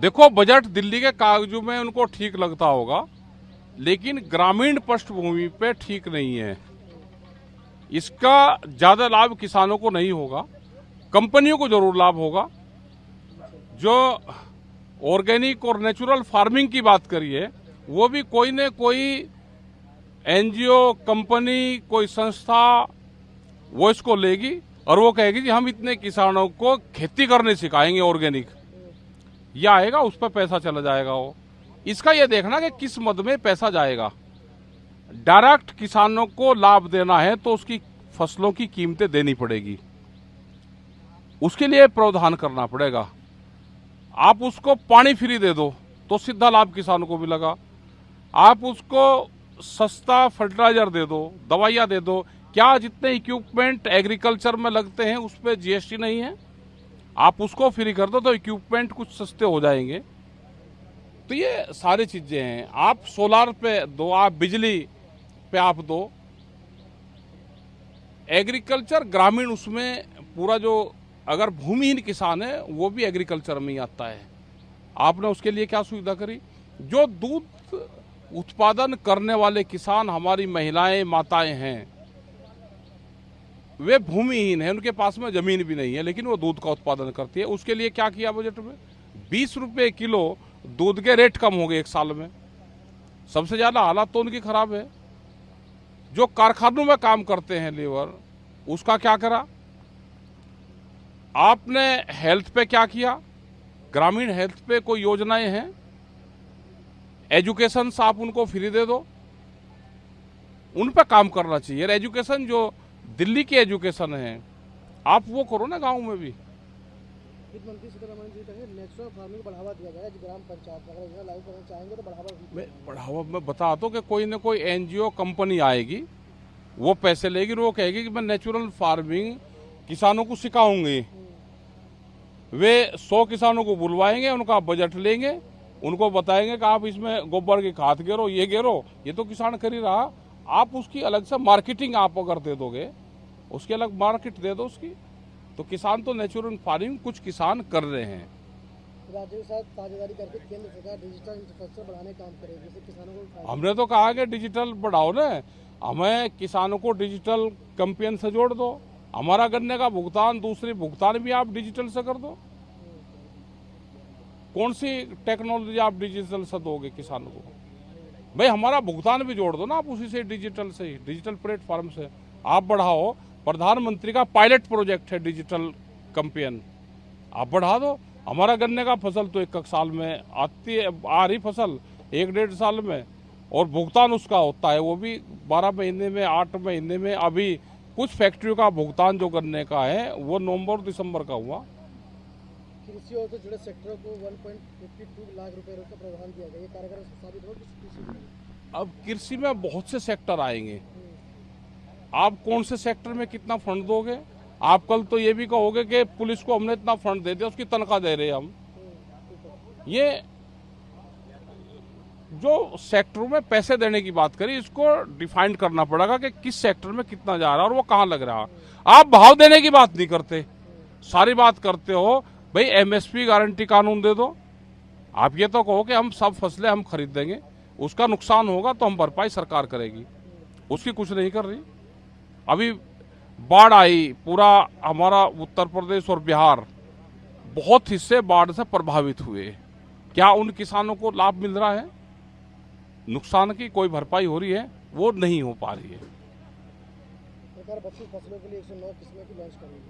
देखो, बजट दिल्ली के कागजों में उनको ठीक लगता होगा, लेकिन ग्रामीण पृष्ठभूमि पे ठीक नहीं है। इसका ज्यादा लाभ किसानों को नहीं होगा, कंपनियों को जरूर लाभ होगा। जो ऑर्गेनिक और नेचुरल फार्मिंग की बात करिए, वो भी कोई न कोई एनजीओ, कंपनी, कोई संस्था वो इसको लेगी और वो कहेगी कि हम इतने किसानों को खेती करने सिखाएंगे ऑर्गेनिक। ये आएगा, उस पर पैसा चला जाएगा। वो इसका ये देखना कि किस मद में पैसा जाएगा। डायरेक्ट किसानों को लाभ देना है तो उसकी फसलों की कीमतें देनी पड़ेगी, उसके लिए प्रावधान करना पड़ेगा। आप उसको पानी फ्री दे दो तो सीधा लाभ किसानों को मिलेगा। आप उसको सस्ता फर्टिलाइजर दे दो, दवाइयां दे दो। क्या जितने इक्विपमेंट एग्रीकल्चर में लगते हैं उस पर जीएसटी नहीं है? आप उसको फ्री कर दो तो इक्विपमेंट कुछ सस्ते हो जाएंगे। तो ये सारी चीजें हैं। आप सोलार पे दो, आप बिजली पे आप दो। एग्रीकल्चर ग्रामीण, उसमें पूरा जो अगर भूमिहीन किसान है वो भी एग्रीकल्चर में ही आता है। आपने उसके लिए क्या सुविधा करी? जो दूध उत्पादन करने वाले किसान, हमारी महिलाएं, माताएं हैं, वे भूमिहीन हैं, उनके पास में जमीन भी नहीं है, लेकिन वो दूध का उत्पादन करती है। उसके लिए क्या किया बजट में? 20 रुपए किलो दूध के रेट कम हो गए एक साल में। सबसे ज्यादा हालात तो उनकी खराब है। जो कारखानों में काम करते हैं लेबर, उसका क्या करा? आपने हेल्थ पे क्या किया? ग्रामीण हेल्थ पे कोई योजनाएं हैं? एजुकेशन आप उनको फ्री दे दो, उन पे काम करना चाहिए। एजुकेशन जो दिल्ली की एजुकेशन है, आप वो करो ना गांव में भी। वित्त मंत्री सीतारमण जी कहे नेचुरल फार्मिंग को बढ़ावा दिया जाए। ग्राम पंचायत अगर योजना लागू करना चाहेंगे तो बढ़ावा मैं बता दो कि कोई न कोई एनजीओ, कंपनी आएगी, वो पैसे लेगी, वो कहेगी कि मैं नेचुरल फार्मिंग किसानों को सिखाऊंगी। वे 100 किसानों को बुलवाएंगे, उनका बजट लेंगे, उनको बताएंगे कि आप इसमें गोबर की खाद गिरो, ये गिरो। ये तो किसान कर ही रहा। आप उसकी अलग से मार्केटिंग आप अगर दे दोगे, उसकी अलग मार्केट दे दो उसकी, तो किसान तो नेचुरल फार्मिंग कुछ किसान कर रहे हैं। राज्य के साथ साझेदारी करके केंद्र सरकार डिजिटल इंफ्रास्ट्रक्चर बढ़ाने का काम करेगी, जिससे किसानों को। हमने तो कहा कि डिजिटल बढ़ाओ ना, हमें किसानों को डिजिटल कैंपेन से जोड़ दो। हमारा गन्ने का भुगतान, दूसरी भुगतान भी आप डिजिटल से कर दो। कौन सी टेक्नोलॉजी आप डिजिटल से दोगे किसानों को? भाई हमारा भुगतान भी जोड़ दो ना आप उसी से, डिजिटल से ही, डिजिटल प्लेटफॉर्म से आप बढ़ाओ। प्रधानमंत्री का पायलट प्रोजेक्ट है डिजिटल कैंपेन, आप बढ़ा दो। हमारा गन्ने का फसल तो एक साल में आ रही फसल 1-1.5 साल में, और भुगतान उसका होता है वो भी 12 महीने में, 8 महीने में। अभी कुछ फैक्ट्रियों का भुगतान जो गन्ने का है वो नवंबर दिसंबर का हुआ। कृषि और से जुड़े सेक्टरों को 1.52 लाख रुपए का प्रावधान दिया गया। ये कारगर साबित हो कृषि में? अब कृषि में बहुत से सेक्टर आएंगे, आप कौन से सेक्टर में कितना फंड दोगे? आप कल तो ये भी कहोगे कि पुलिस को हमने इतना फंड दे दिया, उसकी तनख्वाह दे रहे हम। ये जो सेक्टरों में पैसे देने की बात करी, इसको डिफाइन करना पड़ेगा कि किस सेक्टर में कितना जा रहा है और वो कहाँ लग रहा है। आप भाव देने की बात नहीं करते, सारी बात करते हो भाई एमएसपी गारंटी कानून दे दो। आप ये तो कहो कि हम सब फसलें हम खरीद देंगे, उसका नुकसान होगा तो हम भरपाई सरकार करेगी, उसकी कुछ नहीं कर रही। अभी बाढ़ आई, पूरा हमारा उत्तर प्रदेश और बिहार, बहुत हिस्से बाढ़ से प्रभावित हुए। क्या उन किसानों को लाभ मिल रहा है? नुकसान की कोई भरपाई हो रही है? वो नहीं हो पा रही है। सरकार 32 फसलों के लिए 109 किस्में की लॉन्च करेगी।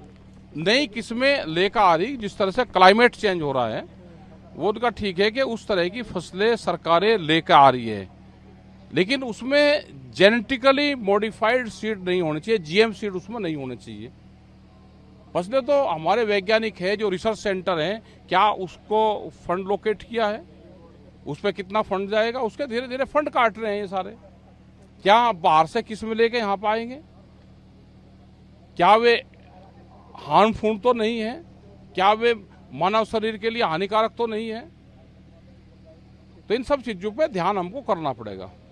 नई किस्में लेकर आ रही, जिस तरह से क्लाइमेट चेंज हो रहा है वो उनका ठीक है कि उस तरह की फसलें सरकारें लेकर आ रही है, लेकिन उसमें जेनेटिकली मॉडिफाइड सीड नहीं होनी चाहिए, जीएम सीड उसमें नहीं होने चाहिए। फसलें तो हमारे वैज्ञानिक है, जो रिसर्च सेंटर हैं, क्या उसको फंड लोकेट किया है? उस पर कितना फंड जाएगा? उसके धीरे धीरे फंड काट रहे हैं ये सारे। क्या बाहर से किस्म लेके यहाँ पाएंगे? क्या वे हार्मफुल तो नहीं है? क्या वे मानव शरीर के लिए हानिकारक तो नहीं है? तो इन सब चीजों पे ध्यान हमको करना पड़ेगा।